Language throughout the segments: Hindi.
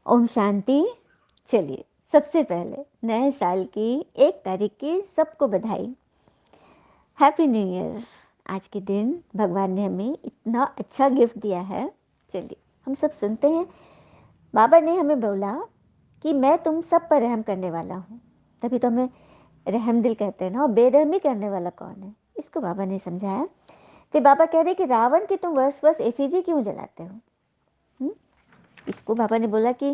ओम शांति। चलिए, सबसे पहले नए साल की 1 तारीख की सबको बधाई। Happy new year. आज के दिन भगवान ने हमें इतना अच्छा गिफ्ट दिया है। चलिए, हम सब सुनते हैं। बाबा ने हमें बोला कि मैं तुम सब पर रहम करने वाला हूँ। तभी तो हमें रहम दिल कहते हैं ना। और बेरहमी करने वाला कौन है, इसको बाबा ने समझाया। फिर बाबा कह रहे कि रावण की तुम वर्ष वर्ष एफिजी क्यों जलाते हो। इसको बाबा ने बोला कि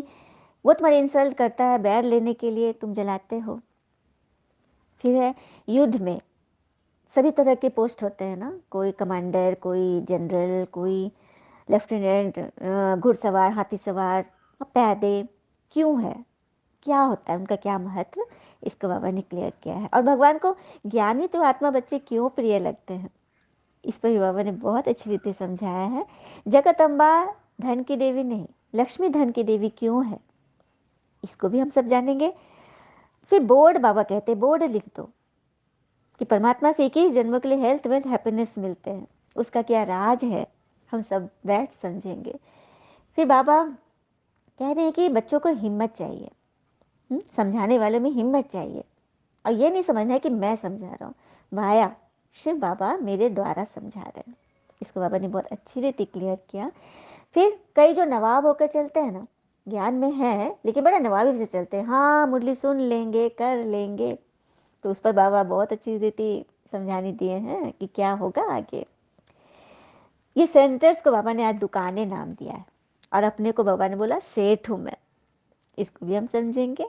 वो तुम्हारी इंसल्ट करता है, बैर लेने के लिए तुम जलाते हो। फिर है युद्ध में सभी तरह के पोस्ट होते हैं ना, कोई कमांडर, कोई जनरल, कोई लेफ्टिनेंट, घुड़सवार, हाथी सवार, पैदे। क्यों है, क्या होता है, उनका क्या महत्व, इसको बाबा ने क्लियर किया है। और भगवान को ज्ञानी तो आत्मा बच्चे क्यों प्रिय लगते हैं, इस पर भी बाबा ने बहुत अच्छी रीति समझाया है। जगदम्बा धन की देवी नहीं, लक्ष्मी धन की देवी क्यों है, इसको भी हम सब जानेंगे। फिर बोर्ड, बाबा कहते बोर्ड लिख दो कि परमात्मा से 21 जन्मों के लिए हेल्थ वेल्थ हैप्पीनेस मिलते हैं, उसका क्या राज है, हम सब बैठ समझेंगे। फिर बाबा कह रहे हैं कि बच्चों को हिम्मत चाहिए। समझाने वालों में हिम्मत चाहिए। और ये नहीं समझना है कि मैं समझा रहा हूँ, माया शिव बाबा मेरे द्वारा समझा रहे हैं। इसको बाबा ने बहुत अच्छी रीति क्लियर किया। फिर कई जो नवाब होकर चलते हैं ना, ज्ञान में है लेकिन बड़ा नवाबी से चलते हैं, हाँ मुरली सुन लेंगे, कर लेंगे, तो उस पर बाबा बहुत अच्छी रीति समझाने दिए हैं कि क्या होगा आगे। ये सेंटर्स को बाबा ने आज दुकानें नाम दिया है, और अपने को बाबा ने बोला सेठ हूँ मैं, इसको भी हम समझेंगे।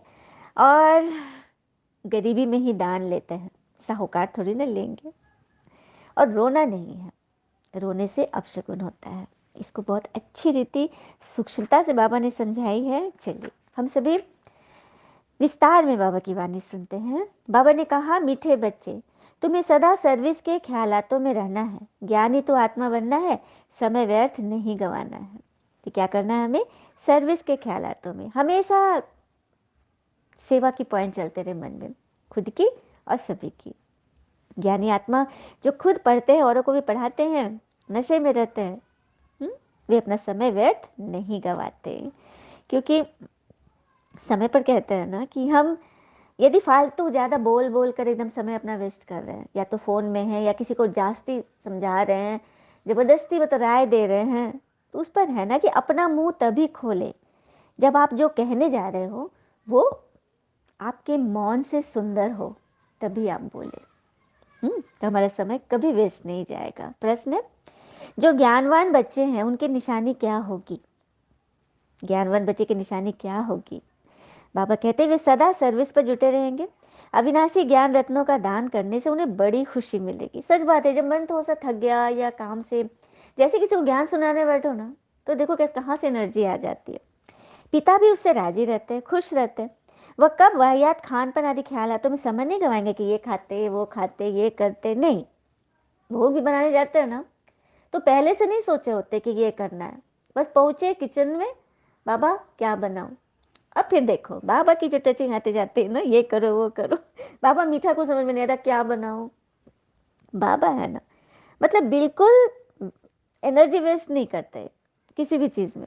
और गरीबी में ही दान लेते हैं, साहूकार थोड़ी ना लेंगे। और रोना नहीं है, रोने से अपशकुन होता है, इसको बहुत अच्छी रीति सूक्ष्मता से बाबा ने समझाई है। चलिए, हम सभी विस्तार में बाबा की वाणी सुनते हैं। बाबा ने कहा, मीठे बच्चे, तुम्हें सदा सर्विस के ख्यालातों में रहना है, ज्ञानी तो आत्मा बनना है, समय व्यर्थ नहीं गंवाना है। तो क्या करना है हमें, सर्विस के ख्यालातों में हमेशा सेवा की पॉइंट चलते रहे मन में, खुद की और सभी की। ज्ञानी आत्मा जो खुद पढ़ते हैं, औरों को भी पढ़ाते हैं, नशे में रहते हैं, वे अपना समय व्यर्थ नहीं गंवाते। क्योंकि समय पर कहते हैं ना कि हम यदि फालतू ज़्यादा बोल बोल कर एकदम समय अपना वेस्ट कर रहे हैं, या तो फ़ोन में है या किसी को जास्ती समझा रहे हैं, ज़बरदस्ती वो तो राय दे रहे हैं, तो उस पर है ना कि अपना मुंह तभी खोले जब आप जो कहने जा रहे हो वो आपके मौन से सुंदर हो, तभी आप बोले। तो हमारा समय कभी वेस्ट नहीं जाएगा। प्रश्न है, जो ज्ञानवान बच्चे हैं उनकी निशानी क्या होगी, ज्ञानवान बच्चे की निशानी क्या होगी। बाबा कहते वे सदा सर्विस पर जुटे रहेंगे। अविनाशी ज्ञान रत्नों का दान करने से उन्हें बड़ी खुशी मिलेगी। सच बात है, जब मन थोड़ा सा थक गया या काम से, जैसे किसी को ज्ञान सुनाने बैठो ना, तो देखो कैसे कहाँ से एनर्जी आ जाती है। पिता भी उससे राजी रहते हैं, खुश रहते हैं। वह कब वाहियात खान पान आदि ख्यालातों में समय नहीं गवाएंगे कि ये खाते वो खाते ये करते, नहीं। भोग भी बनाने जाते हैं ना, तो पहले से नहीं सोचे होते कि ये करना है, बस पहुंचे किचन में, बाबा क्या बनाऊं। अब फिर देखो बाबा की जो टचिंग आते जाते हैं ना, ये करो वो करो, बाबा मीठा को समझ में नहीं आ रहा क्या बनाऊं, बाबा है ना, मतलब बिल्कुल एनर्जी वेस्ट नहीं करते किसी भी चीज़ में।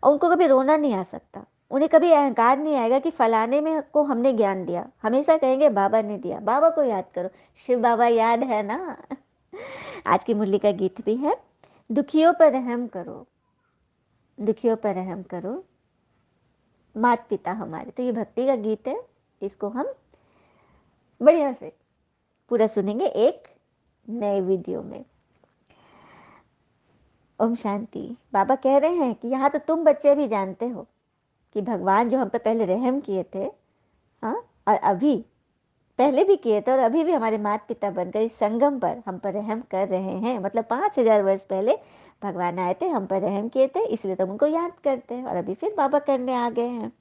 और उनको कभी रोना नहीं आ सकता, उन्हें कभी अहंकार नहीं आएगा कि फलाने में को हमने ज्ञान दिया, हमेशा कहेंगे बाबा ने दिया। बाबा को याद करो, शिव बाबा याद है ना। आज की मुरली का गीत भी है, दुखियों पर रहम करो, दुखियों पर रहम करो मात पिता हमारे। तो ये भक्ति का गीत है, इसको हम बढ़िया से पूरा सुनेंगे एक नए वीडियो में। ओम शांति। बाबा कह रहे हैं कि यहाँ तो तुम बच्चे भी जानते हो कि भगवान जो हम पे पहले रहम किए थे, हाँ, और अभी पहले भी किए थे और अभी भी हमारे माता पिता बनकर इस संगम पर हम पर रहम कर रहे हैं। मतलब 5000 वर्ष पहले भगवान आए थे, हम पर रहम किए थे, इसलिए तो उनको याद करते हैं, और अभी फिर बाबा करने आ गए हैं।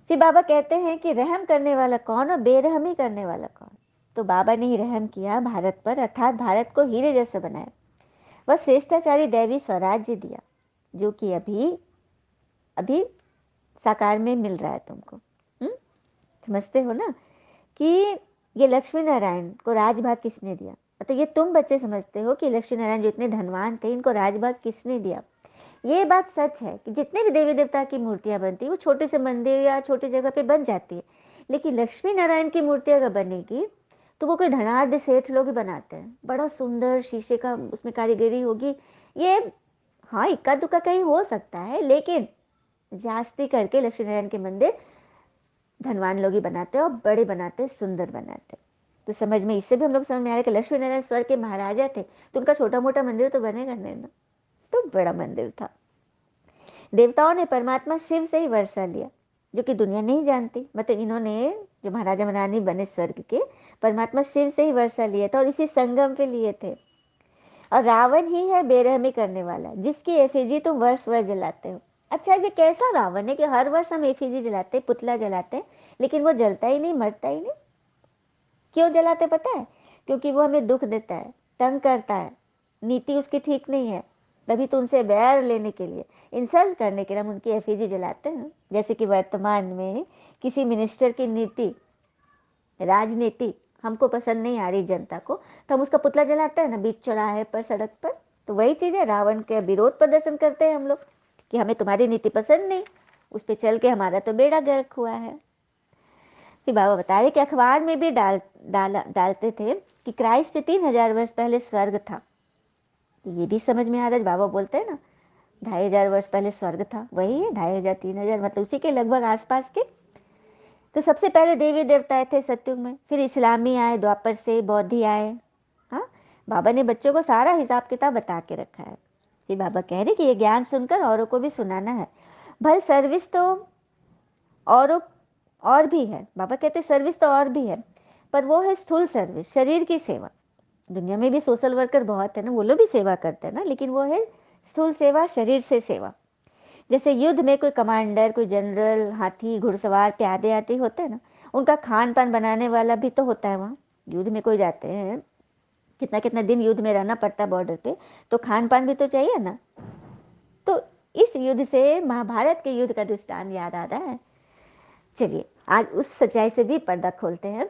फिर बाबा कहते हैं कि रहम करने वाला कौन और बेरहमी करने वाला कौन। तो बाबा ने ही रहम किया भारत पर, अर्थात भारत को हीरे जैसे बनाया। वह श्रेष्ठाचारी दैवी स्वराज्य दिया जो कि अभी अभी साकार में मिल रहा है तुमको। समझते हो ना कि ये लक्ष्मी नारायण को राजभाग किसने दिया। तो ये तुम बच्चे समझते हो कि लक्ष्मी नारायण जो इतने धनवान थे, इनको राजभाग किसने दिया। ये बात सच है कि जितने भी देवी देवता की मूर्तियां बनती है वो छोटे से मंदिर या छोटी जगह पे बन जाती है, लेकिन लक्ष्मी नारायण की मूर्ति अगर बनेगी तो वो कोई धनाढ़ सेठ लोग ही बनाते हैं, बड़ा सुंदर शीशे का उसमें कारीगरी होगी। ये हाँ इक्का दुक्का कहीं हो सकता है, लेकिन जास्ती करके लक्ष्मी नारायण के मंदिर धनवान लोग ही बनाते हैं और बड़े बनाते हैं, सुंदर बनाते हैं। तो समझ में इससे भी हम लोग समझ में आ रहा है कि लक्ष्मी नारायण स्वर्ग के महाराजा थे, तो उनका छोटा मोटा मंदिर तो बनेगा नहीं ना, तो बड़ा मंदिर था। देवताओं ने परमात्मा शिव से ही वर्षा लिया, जो कि दुनिया नहीं जानती। मतलब इन्होंने जो महाराजा महारानी बने स्वर्ग के, परमात्मा शिव से ही वर्षा लिए थे और इसी संगम पे लिए थे। और रावण ही है बेरहमी करने वाला, जिसकी एफिजी तुम वर्ष वर्ष जलाते हो। अच्छा ये कैसा रावण है कि हर वर्ष हम एफिजी जलाते हैं, पुतला जलाते हैं, लेकिन वो जलता ही नहीं, मरता ही नहीं। क्यों जलाते पता है? क्योंकि वो हमें दुख देता है, तंग करता है, नीति उसकी ठीक नहीं है। तभी तो उनसे बैर लेने के लिए, इंसल्ट करने के लिए हम उनकी एफिजी जलाते हैं। जैसे कि वर्तमान में किसी मिनिस्टर की नीति, राजनीति हमको पसंद नहीं आ रही जनता को, तो हम उसका पुतला जलाते हैं ना बीच चौराहे पर, सड़क पर। तो वही चीज़ है, रावण के विरोध प्रदर्शन करते हैं हम लोग कि हमें तुम्हारी नीति पसंद नहीं, उस पर चल के हमारा तो बेड़ा गर्क हुआ है। फिर बाबा बता रहे कि अखबार में भी डालते थे कि क्राइस्ट से 3000 वर्ष पहले स्वर्ग था। तो ये भी समझ में आ रहा है, बाबा बोलते हैं ना 2500 वर्ष पहले स्वर्ग था, वही है 2500 3000, मतलब उसी के लगभग आसपास के। तो सबसे पहले देवी देवता थे सतयुग में, फिर इस्लामी आए, द्वापर से बौद्धि आए। हाँ, बाबा ने बच्चों को सारा हिसाब किताब बता के रखा है। फिर बाबा कह रहे कि ये ज्ञान सुनकर औरों को भी सुनाना है। भाई सर्विस तो औरों और भी है, बाबा कहते सर्विस तो और भी है, पर वो है स्थूल सर्विस, शरीर की सेवा। दुनिया में भी सोशल वर्कर बहुत है ना, वो लोग भी सेवा करते हैं ना, लेकिन वो है स्थूल सेवा, शरीर से सेवा। जैसे युद्ध में कोई कमांडर, कोई जनरल, हाथी, घुड़सवार, प्यादे आदि होते हैं ना, उनका खान पान बनाने वाला भी तो होता है। वहाँ युद्ध में कोई जाते हैं, कितना कितना दिन युद्ध में रहना पड़ता है बॉर्डर पे, तो खान पान भी तो चाहिए ना। तो इस युद्ध से, महाभारत के युद्ध का दृष्टांत याद आ रहा है। चलिए आज उस सच्चाई से भी पर्दा खोलते हैं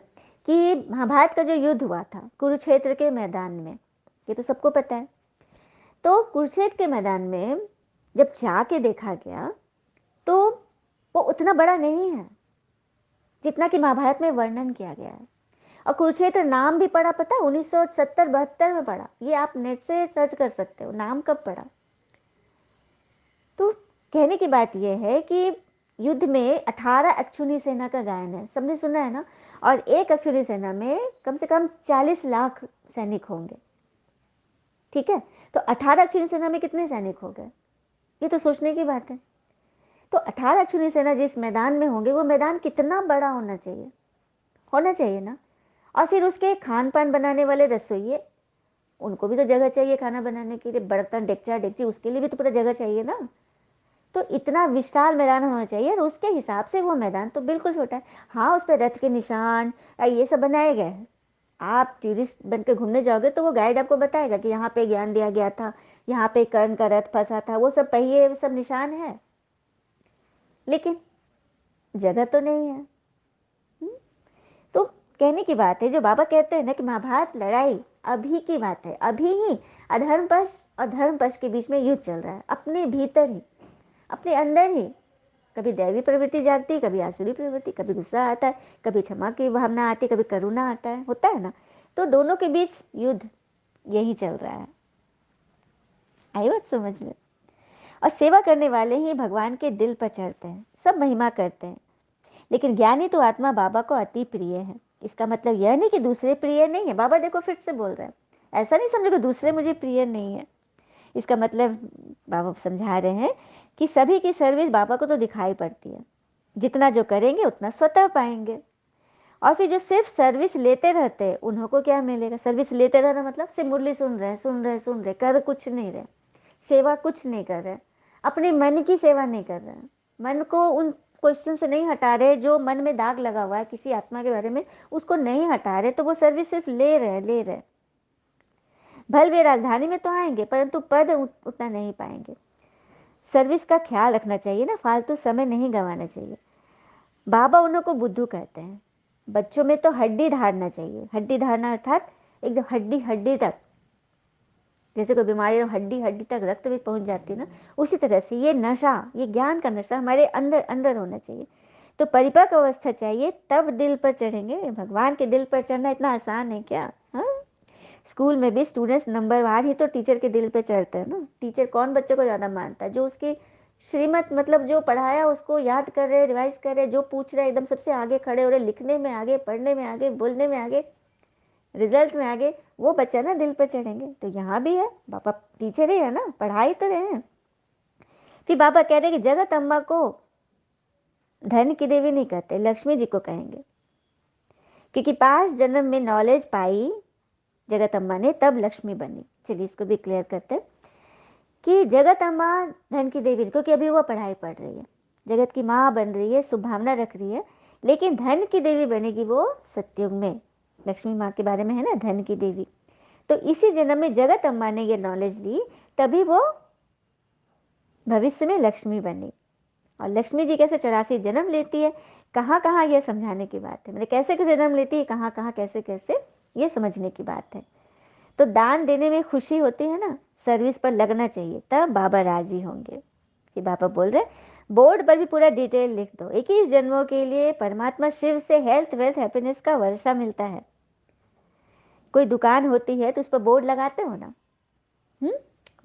कि महाभारत का जो युद्ध हुआ था कुरुक्षेत्र के मैदान में, ये तो सबको पता है। तो कुरुक्षेत्र के मैदान में जब जाके देखा गया तो वो उतना बड़ा नहीं है जितना कि महाभारत में वर्णन किया गया है। और कुरुक्षेत्र नाम भी पड़ा, पता है 1970-72 में पड़ा। ये आप नेट से सर्च कर सकते हो नाम कब पड़ा। तो कहने की बात यह है कि युद्ध में 18 अक्षुणी सेना का गायन है, सबने सुना है ना। और एक अक्षुणी सेना में कम से कम 40 लाख सैनिक होंगे। ठीक है, तो 18 अक्षुणी सेना में कितने सैनिक हो गए, ये तो सोचने की बात है। तो 18 अक्षुणी सेना जिस मैदान में होंगे, वो मैदान कितना बड़ा होना चाहिए, होना चाहिए ना। और फिर उसके खान पान बनाने वाले रसोइये, उनको भी तो जगह चाहिए खाना बनाने के लिए, बर्तन डेगचा डेगची, उसके लिए भी तो पूरा जगह चाहिए ना। तो इतना विशाल मैदान होना चाहिए, और उसके हिसाब से वो मैदान तो बिल्कुल छोटा है। हाँ, उस पर रथ के निशान ये सब बनाए गए हैं। आप टूरिस्ट बन के घूमने जाओगे तो वो गाइड आपको बताएगा कि यहाँ पे ज्ञान दिया गया था, यहाँ पे कर्ण का रथ फंसा था, वो सब पहिए, वो सब निशान है, लेकिन जगह तो नहीं है। तो कहने की बात है, जो बाबा कहते हैं ना कि महाभारत लड़ाई अभी की बात है, अभी ही अधर्म पक्ष और धर्म पक्ष के बीच में युद्ध चल रहा है, अपने भीतर ही, अपने अंदर ही। कभी दैवी प्रवृत्ति जागती है, कभी आसुरी प्रवृत्ति, कभी गुस्सा आता है, कभी क्षमा की भावना आती है, कभी करुणा आता है, होता है ना। तो दोनों के बीच युद्ध यही चल रहा है। आई बात समझ में? और सेवा करने वाले ही भगवान के दिल पर चढ़ते हैं, सब महिमा करते हैं। लेकिन ज्ञानी तो आत्मा बाबा को अति प्रिय है। इसका मतलब यह नहीं कि दूसरे प्रिय नहीं है। बाबा देखो फिर से बोल रहे हैं, ऐसा नहीं समझो कि दूसरे मुझे प्रिय नहीं है। इसका मतलब बाबा समझा रहे हैं कि सभी की सर्विस बाबा को तो दिखाई पड़ती है, जितना जो करेंगे उतना स्वतः पाएंगे। और फिर जो सिर्फ सर्विस लेते रहते हैं, उन्हों को क्या मिलेगा? सर्विस लेते रहना मतलब सिर्फ मुरली सुन रहे सुन रहे सुन रहे, कर कुछ नहीं रहे, सेवा कुछ नहीं कर रहे, अपने मन की सेवा नहीं कर रहे, मन को उन क्वेश्चन से नहीं हटा रहे, जो मन में दाग लगा हुआ है किसी आत्मा के बारे में, उसको नहीं हटा रहे, तो वो सर्विस सिर्फ ले रहे। भले वे राजधानी में तो आएंगे, परंतु पद उतना नहीं पाएंगे। सर्विस का ख्याल रखना चाहिए ना, फालतू समय नहीं गंवाना चाहिए। बाबा उन्हों को बुद्धू कहते हैं। बच्चों में तो हड्डी धारना चाहिए, हड्डी धारना अर्थात एकदम हड्डी हड्डी तक जैसे कोई बीमारी हो, हड्डी हड्डी तक रक्त भी पहुंच जाती है ना, उसी तरह से ये नशा, ये ज्ञान का नशा हमारे अंदर अंदर होना चाहिए। तो परिपक्व अवस्था चाहिए, तब दिल पर चढ़ेंगे। भगवान के दिल पर चढ़ना इतना आसान है क्या? हाँ, स्कूल में भी स्टूडेंट्स नंबरवार ही तो टीचर के दिल पे चढ़ते हैं ना। टीचर कौन बच्चे को ज़्यादा मानता है? जो उसकी श्रीमत, मतलब जो पढ़ाया उसको याद कर रहे, रिवाइज कर रहे, जो पूछ रहे एकदम सबसे आगे खड़े हो रहे, लिखने में आगे, पढ़ने में आगे, बोलने में आगे, रिजल्ट में आगे, वो बच्चा ना दिल पर चढ़ेंगे। तो यहाँ भी है, पापा टीचर ही है ना, पढ़ाई तो रहे हैं। फिर बाबा कह रहे कि जगत अम्बा को धन की देवी नहीं कहते, लक्ष्मी जी को कहेंगे, क्योंकि 5 जन्म में नॉलेज पाई जगत अम्बा ने, तब लक्ष्मी बनी। चलिए इसको भी क्लियर करते हैं कि जगत अम्बा धन की देवी, क्योंकि अभी वो पढ़ाई पढ़ रही है, जगत की माँ बन रही है, शुभ भावना रख रही है, लेकिन धन की देवी बनेगी वो सत्युग में। लक्ष्मी माँ के बारे में है ना, धन की देवी। तो इसी जन्म में जगत अम्बा ने ये नॉलेज ली, तभी वो भविष्य में लक्ष्मी बनी। और लक्ष्मी जी कैसे 84 जन्म लेती है, कहाँ कहाँ, ये समझाने की बात है। मैंने कैसे कैसे जन्म लेती है, कहाँ कहाँ, कैसे कैसे, ये समझने की बात है। तो दान देने में खुशी होती है ना, सर्विस पर लगना चाहिए, तब बाबा राजी होंगे। कि बाबा बोल रहे बोर्ड पर भी पूरा डिटेल लिख दो, 21 जन्मों के लिए परमात्मा शिव से हेल्थ वेल्थ हैप्पीनेस का वर्षा मिलता है। कोई दुकान होती है तो उस पर बोर्ड लगाते हो ना,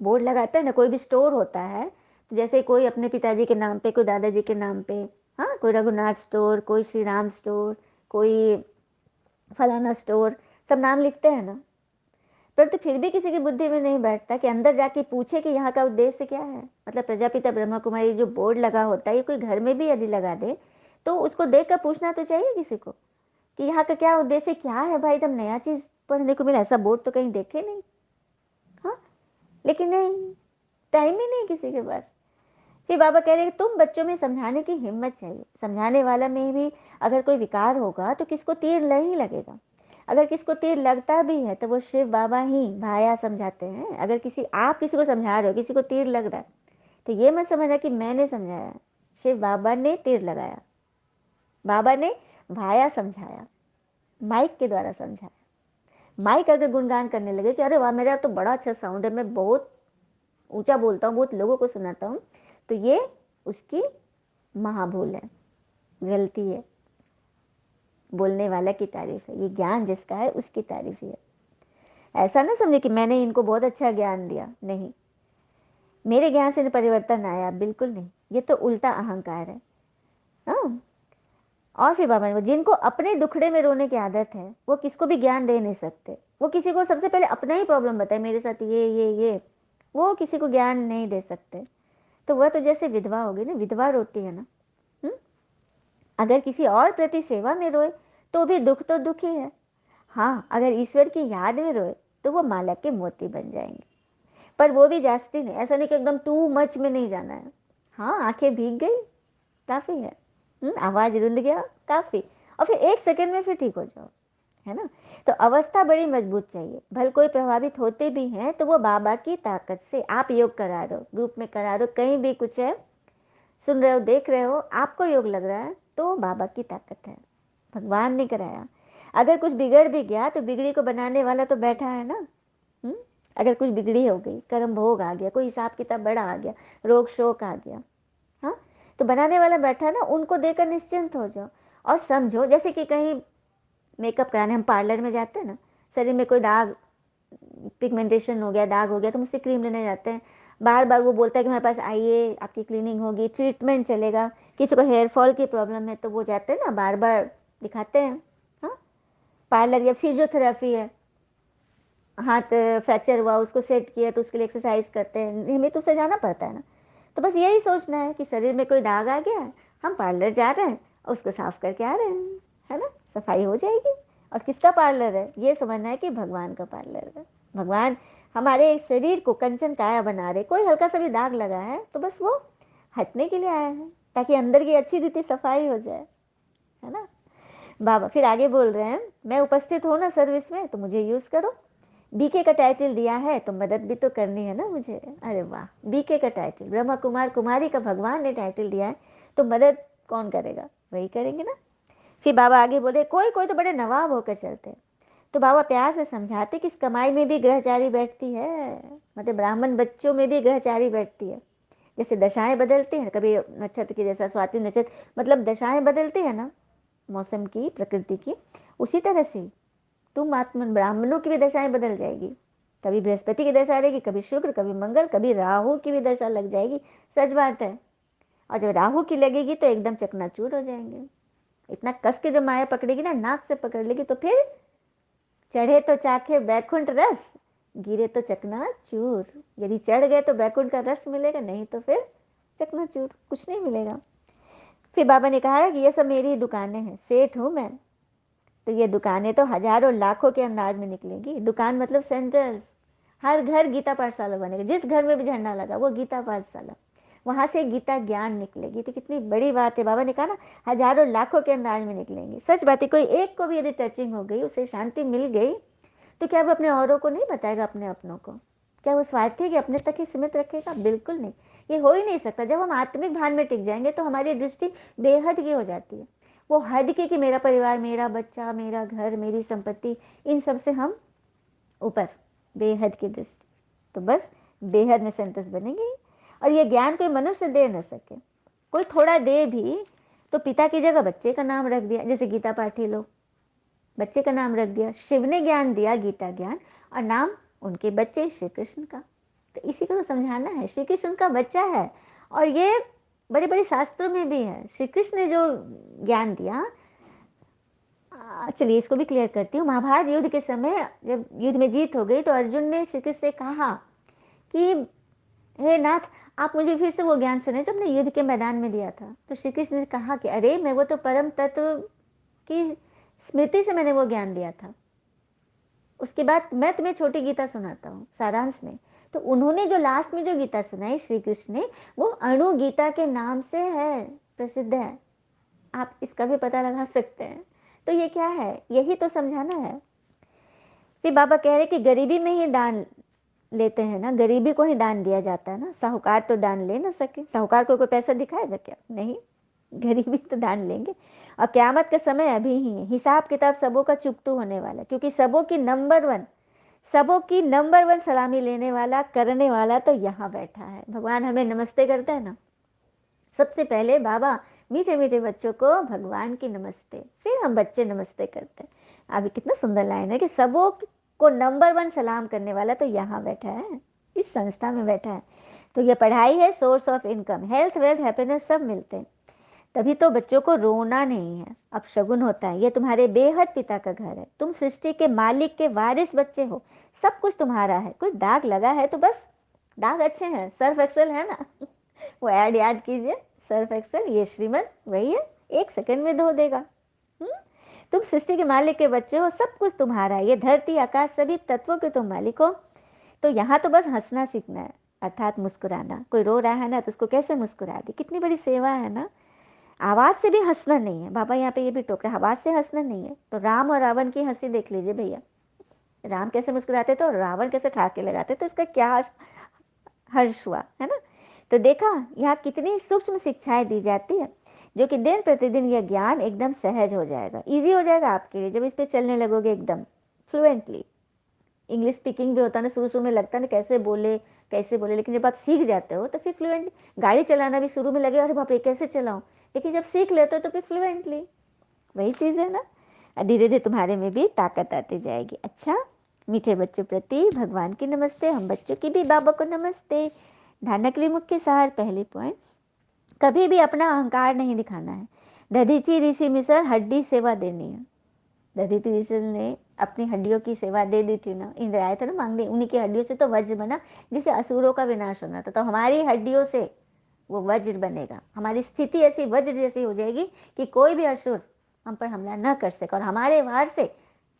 बोर्ड लगाते हैं ना। कोई भी स्टोर होता है, तो जैसे कोई अपने पिताजी के नाम पे, कोई दादाजी के नाम पे, हाँ, कोई रघुनाथ स्टोर, कोई श्री राम स्टोर, कोई फलाना स्टोर, सब नाम लिखते हैं ना। परंतु फिर भी किसी की बुद्धि में नहीं बैठता कि अंदर जाके पूछे कि यहाँ का उद्देश्य क्या है। मतलब प्रजापिता ब्रह्मा कुमारी जो बोर्ड लगा होता है, ये कोई घर में भी यदि लगा दे तो उसको देख कर पूछना तो चाहिए किसी को कि यहाँ का क्या उद्देश्य, क्या है भाई, एकदम नया चीज पढ़ने को मिला, ऐसा बोर्ड तो कहीं देखे नहीं। हाँ, लेकिन नहीं, टाइम ही नहीं किसी के पास। फिर बाबा कह रहे हैं तुम बच्चों में समझाने की हिम्मत चाहिए। समझाने वाला में भी अगर कोई विकार होगा तो किसको तीर नहीं लगेगा। अगर किसको तीर लगता भी है तो वो शिव बाबा ही भाया समझाते हैं। अगर आप किसी को समझा रहे हो, किसी को तीर लग रहा है, तो ये मत समझना कि मैंने समझाया, शिव बाबा ने तीर लगाया, बाबा ने भाया समझाया, माइक के द्वारा समझाया। माइक अगर गुणगान करने लगे कि अरे वाह मेरा तो बड़ा अच्छा साउंड है, मैं बहुत ऊंचा बोलता हूँ, बहुत लोगों को सुनाता हूँ, तो ये उसकी महाभूल है, गलती है। बोलने वाला की तारीफ है, ये ज्ञान जिसका है उसकी तारीफ ही है। ऐसा ना समझे कि मैंने इनको बहुत अच्छा ज्ञान दिया, नहीं, मेरे ज्ञान से परिवर्तन आया, बिल्कुल नहीं, ये तो उल्टा अहंकार है। हाँ, और फिर बाबा ने, जिनको अपने दुखड़े में रोने की आदत है वो किसको भी ज्ञान दे नहीं सकते। वो किसी को सबसे पहले अपना ही प्रॉब्लम बताए, मेरे साथ ये, वो किसी को ज्ञान नहीं दे सकते। तो वह तो जैसे विधवा होगी ना, विधवा रोती है ना, अगर किसी और प्रति सेवा में रोए तो भी दुख तो दुख ही है। हाँ, अगर ईश्वर की याद में रोए तो वो माला के मोती बन जाएंगे। पर वो भी जास्ती नहीं, ऐसा नहीं कि एकदम टू मच में नहीं जाना है। हाँ, आंखें भीग गई काफी है, आवाज रुंध गया काफी, और फिर 1 सेकंड में फिर ठीक हो जाओ, है ना। तो अवस्था बड़ी मजबूत चाहिए। भल कोई प्रभावित होते भी हैं तो वो बाबा की ताकत से। आप योग करा रहे हो, ग्रुप में करा रहे हो, कहीं भी कुछ है, सुन रहे हो, देख रहे हो, आपको योग लग रहा है तो बाबा की ताकत है, भगवान ने कराया। अगर कुछ बिगड़ भी गया तो बिगड़ी को बनाने वाला तो बैठा है ना। हम्म अगर कुछ बिगड़ी हो गई, कर्म भोग आ गया, कोई हिसाब किताब बड़ा आ गया, रोग शोक आ गया, हाँ, तो बनाने वाला बैठा है ना, उनको देकर निश्चिंत हो जाओ। और समझो जैसे कि कहीं मेकअप कराने हम पार्लर में जाते हैं ना, शरीर में कोई दाग, पिगमेंटेशन हो गया, दाग हो गया, तो मुझसे क्रीम लेने जाते हैं। बार बार वो बोलता है कि हमारे पास आइए, आपकी क्लीनिंग होगी, ट्रीटमेंट चलेगा। किसी को हेयर फॉल की प्रॉब्लम है तो वो जाते हैं ना, बार बार दिखाते हैं। हाँ, पार्लर या फिजियोथेरेपी है, हाथ फ्रैक्चर हुआ, उसको सेट किया तो उसके लिए एक्सरसाइज करते हैं, नियमित उसे जाना पड़ता है ना। तो बस यही सोचना है कि शरीर में कोई दाग आ गया है, हम पार्लर जा रहे हैं और उसको साफ करके आ रहे हैं, है ना, सफाई हो जाएगी। और किसका पार्लर है, ये समझना है कि भगवान का पार्लर है। भगवान हमारे शरीर को कंचन काया बना रहे। कोई हल्का सा भी दाग लगा है तो बस वो हटने के लिए आया है, ताकि अंदर की अच्छी रीति सफाई हो जाए, है ना। बाबा फिर आगे बोल रहे हैं, मैं उपस्थित हूँ ना सर्विस में, तो मुझे यूज करो। बीके का टाइटल दिया है तो मदद भी तो करनी है ना मुझे। अरे वाह, बीके का टाइटल, ब्रह्मा कुमार कुमारी का भगवान ने टाइटल दिया है, तो मदद कौन करेगा, वही करेंगे ना। फिर बाबा आगे बोले, कोई कोई तो बड़े नवाब होकर चलते हैं, तो बाबा प्यार से समझाते कि इस कमाई में भी ग्रहचारी बैठती है, मतलब ब्राह्मण बच्चों में भी ग्रहचारी बैठती है। जैसे दशाएं बदलती हैं, कभी नक्षत्र की, जैसा स्वाति नक्षत्र, मतलब दशाएं बदलती है ना मौसम की, प्रकृति की, उसी तरह से तुम आत्मन ब्राह्मणों की भी दशाएं बदल जाएगी। कभी बृहस्पति की दशा रहेगी, कभी शुक्र, कभी मंगल, कभी राहु की भी दशा लग जाएगी। सच बात है। और जब राहु की लगेगी तो एकदम चकनाचूर हो जाएंगे। इतना कस के जो माया पकड़ेगी ना, नाक से पकड़ लेगी, तो फिर चढ़े तो चाखे बैकुंठ रस, गिरे तो चकनाचूर। यदि चढ़ गए तो बैकुंठ का रस मिलेगा, नहीं तो फिर चकनाचूर, कुछ नहीं मिलेगा। फिर बाबा ने कहा कि ये सब मेरी दुकानें हैं, सेठ हूं मैं, तो ये दुकानें तो हजारों लाखों के अंदाज में निकलेंगी। दुकान मतलब सेंटर्स, हर घर गीता पाठशाला बनेगा, जिस घर में भी झंडा लगा वो गीता पाठशाला, वहां से गीता ज्ञान निकलेगी। तो कितनी बड़ी बात है। बाबा ने कहा ना हजारों लाखों के अंदाज में निकलेंगे। सच बात है, कोई एक को भी यदि टचिंग हो गई, उसे शांति मिल गई, तो क्या वो अपने औरों को नहीं बताएगा, अपने अपनों को? क्या वो स्वार्थी है कि अपने तक ही सीमित रखेगा? बिल्कुल नहीं, ये हो ही नहीं सकता। जब हम आत्मिक भान में टिक जाएंगे तो हमारी दृष्टि बेहद की हो जाती है। वो हद की कि मेरा परिवार, मेरा बच्चा, मेरा घर, मेरी संपत्ति, इन सब से हम ऊपर, बेहद की दृष्टि। तो बस बेहद में सेंटर्स बनेंगे। और ये ज्ञान कोई मनुष्य दे न सके। कोई थोड़ा दे भी तो पिता की जगह बच्चे का नाम रख दिया, जैसे गीता पाठी लोग, बच्चे का नाम रख दिया। शिव ने ज्ञान दिया, गीता ज्ञान, और नाम उनके बच्चे श्री कृष्ण का। तो इसी को तो समझाना है, श्री कृष्ण का बच्चा है। और ये बड़े बड़े शास्त्रों में भी है, श्री कृष्ण ने जो ज्ञान दिया। चलिए इसको भी क्लियर करती हूँ। महाभारत युद्ध के समय जब युद्ध में जीत हो गई, तो अर्जुन ने श्री कृष्ण से कहा कि हे नाथ, आप मुझे फिर से वो ज्ञान सुने जो अपने युद्ध के मैदान में दिया था। तो श्री कृष्ण ने कहा कि अरे, मैं वो तो परम तत्व की स्मृति से मैंने वो ज्ञान दिया था। उसके बाद मैं तुम्हें छोटी गीता सुनाता हूँ सारांश में। तो उन्होंने जो लास्ट में जो गीता सुनाई श्री कृष्ण ने, वो अणु गीता के नाम से है, प्रसिद्ध है। आप इसका भी पता लगा सकते हैं। तो ये क्या है, यही तो समझाना है। फिर बाबा कह रहे कि गरीबी में ही दान लेते हैं ना, गरीबी को ही दान दिया जाता है ना। साहूकार तो दान ले ना सके, साहूकार को कोई पैसा दिखाएगा क्या? नहीं, गरीबी तो दान लेंगे। और क्यामत का समय अभी ही है, हिसाब किताब सबों का चुकतू होने वाला है, क्योंकि सबों की नंबर वन, सबों की नंबर वन सलामी लेने वाला, करने वाला तो यहाँ बैठा है। भगवान हमें नमस्ते करता है ना, सबसे पहले बाबा मीठे मीठे बच्चों को भगवान की नमस्ते, फिर हम बच्चे नमस्ते करते हैं। अभी कितना सुंदर लाइन है कि सबों को नंबर वन सलाम करने वाला तो यहाँ बैठा है, इस संस्था में बैठा है। तो ये पढ़ाई है source of income, health, wealth, happiness सब मिलते हैं। तभी तो बच्चों को रोना नहीं है, अब शगुन होता है। ये तुम्हारे बेहद पिता का घर है, तुम सृष्टि के मालिक के वारिस बच्चे हो, सब कुछ तुम्हारा है। कोई दाग लगा है तो बस, दाग अच्छे हैं, सर्फ एक्सेल है ना वो ऐड याद कीजिए, सर्फ एक्सेल, ये श्रीमद वही है, 1 सेकंड में धो देगा। हम्म? तुम सृष्टि के मालिक के बच्चे हो, सब कुछ तुम्हारा है। ये धरती आकाश सभी तत्वों के तुम मालिक हो। तो यहाँ तो बस हंसना सीखना है, अर्थात मुस्कुराना। कोई रो रहा है ना, तो उसको कैसे मुस्कुरा दी, कितनी बड़ी सेवा है ना। आवाज से भी हंसना नहीं है, बाबा यहाँ पे ये भी टोक रहे, आवाज से हंसना नहीं है। तो राम और रावण की हंसी देख लीजिए भैया, राम कैसे मुस्कुराते तो रावण कैसे ठहाके लगाते, तो इसका क्या हर्ष हुआ है ना। तो देखा यहाँ कितनी सूक्ष्म शिक्षाएं दी जाती है, जो कि दिन प्रतिदिन यह ज्ञान एकदम सहज हो जाएगा, इजी हो जाएगा आपके लिए जब इस पे चलने लगोगे एकदम फ्लुएंटली। इंग्लिश स्पीकिंग भी होता है ना, शुरू शुरू में लगता है ना कैसे बोले कैसे बोले, लेकिन जब आप सीख जाते हो तो फिर फ्लुएंट। गाड़ी चलाना भी शुरू में लगे अरे बाप रे कैसे चलाऊं, लेकिन जब सीख लेते हो तो फिर फ्लुएंटली। वही चीज़ है ना, धीरे धीरे तुम्हारे में भी ताकत आती जाएगी। अच्छा, मीठे बच्चों प्रति भगवान की नमस्ते, हम बच्चों की भी बाबा को नमस्ते। धारणा के लिए मुख्य सार, पहली पॉइंट, कभी भी अपना अहंकार नहीं दिखाना है। दधीची ऋषि मिसर हड्डी सेवा देनी है। दधीची ऋषि ने अपनी हड्डियों की सेवा दे दी थी ना, इंद्र आए थे ना मांगने, उन्हीं की हड्डियों से तो वज्र बना, जिसे असुरों का विनाश होना था। तो हमारी हड्डियों से वो वज्र बनेगा, हमारी स्थिति ऐसी वज्र जैसी हो जाएगी कि कोई भी असुर हम पर हमला न कर सके, और हमारे वार से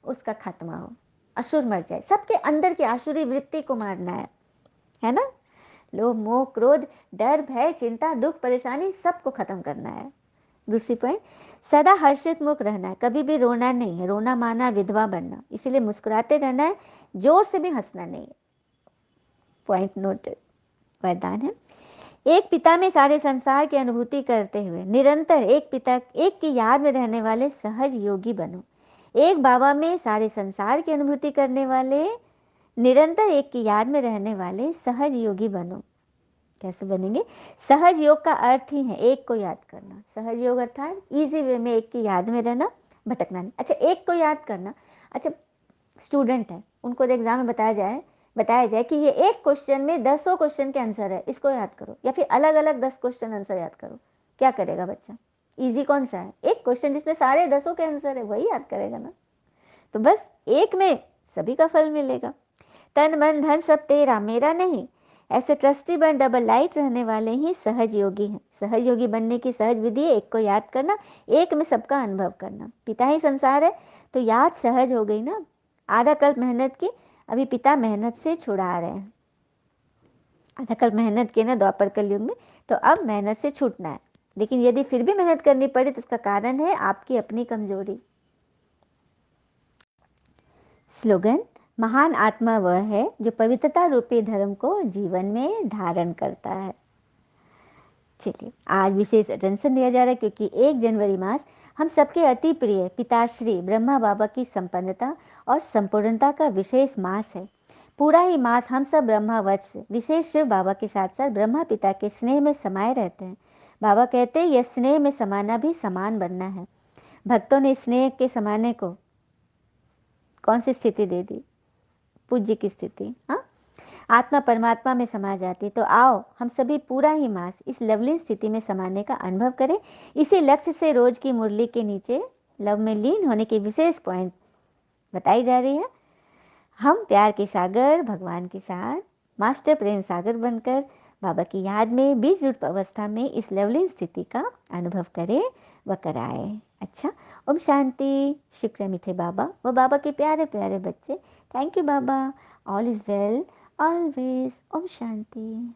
उसका खात्मा हो, असुर मर जाए। सबके अंदर की आसुरी वृत्ति को मारना है ना। लोभ, मोह, क्रोध, डर, भय, चिंता, दुख, परेशानी सबको खत्म करना है। दूसरी पॉइंट, सदा हर्षित मुख रहना है, कभी भी रोना नहीं है। रोना माना विधवा बनना, इसीलिए मुस्कुराते रहना है, जोर से भी हंसना नहीं है। Point noted. वरदान है, एक पिता में सारे संसार की अनुभूति करते हुए निरंतर एक पिता, एक की याद में रहने वाले सहज योगी बनो। एक बाबा में सारे संसार की अनुभूति करने वाले, निरंतर एक की याद में रहने वाले सहज योगी बनो। कैसे बनेंगे? सहज योग का अर्थ ही है एक को याद करना। सहज योग अर्थात इजी वे में एक की याद में रहना, भटकना नहीं। अच्छा, एक को याद करना। अच्छा, स्टूडेंट है, उनको एग्जाम में बताया जाए कि ये एक क्वेश्चन में 10 क्वेश्चन के आंसर है, इसको याद करो, या फिर अलग अलग 10 क्वेश्चन आंसर याद करो, क्या करेगा बच्चा? इजी कौन सा है? एक क्वेश्चन जिसमें सारे 10 के आंसर है, वही याद करेगा ना। तो बस एक में सभी का फल मिलेगा। तन मन धन सब तेरा, मेरा नहीं, ऐसे ट्रस्टी बन डबल लाइट रहने वाले ही सहज योगी हैं। सहज योगी बनने की सहज विधि है एक को याद करना, एक में सबका अनुभव करना। पिता ही संसार है तो याद सहज हो गई ना। आधा कल्प मेहनत की, अभी पिता मेहनत से छुड़ा रहे हैं। आधा कल्प मेहनत की ना द्वापर कलयुग में, तो अब मेहनत से छूटना है। लेकिन यदि फिर भी मेहनत करनी पड़े तो उसका कारण है आपकी अपनी कमजोरी। स्लोगन, महान आत्मा वह है जो पवित्रता रूपी धर्म को जीवन में धारण करता है। चलिए, आज विशेष अटेंशन दिया जा रहा है क्योंकि 1 जनवरी मास हम सबके अति प्रिय पिताश्री ब्रह्मा बाबा की संपन्नता और संपूर्णता का विशेष मास है। पूरा ही मास हम सब ब्रह्मा वत्स विशेष शिव बाबा के साथ साथ ब्रह्मा पिता के स्नेह में समाये रहते हैं। बाबा कहते हैं यह स्नेह में समाना भी समान बनना है। भक्तों ने स्नेह के समाने को कौन सी स्थिति दे दी? पूज्य की स्थिति। हाँ, आत्मा परमात्मा में समा जाती। तो आओ हम सभी पूरा ही मास इस लवलीन स्थिति में समाने का अनुभव करें। इसी लक्ष्य से रोज की मुरली के नीचे लव में लीन होने की विशेष पॉइंट बताई जा रही है। हम प्यार के सागर भगवान के साथ मास्टर प्रेम सागर बनकर बाबा की याद में बीज रूप अवस्था में इस लवलीन स्थिति का अनुभव करें व कराए। अच्छा, ओम शांति। शुक्र मीठे बाबा व बाबा के प्यारे प्यारे बच्चे। थैंक यू बाबा। All is well always. ओम शांति।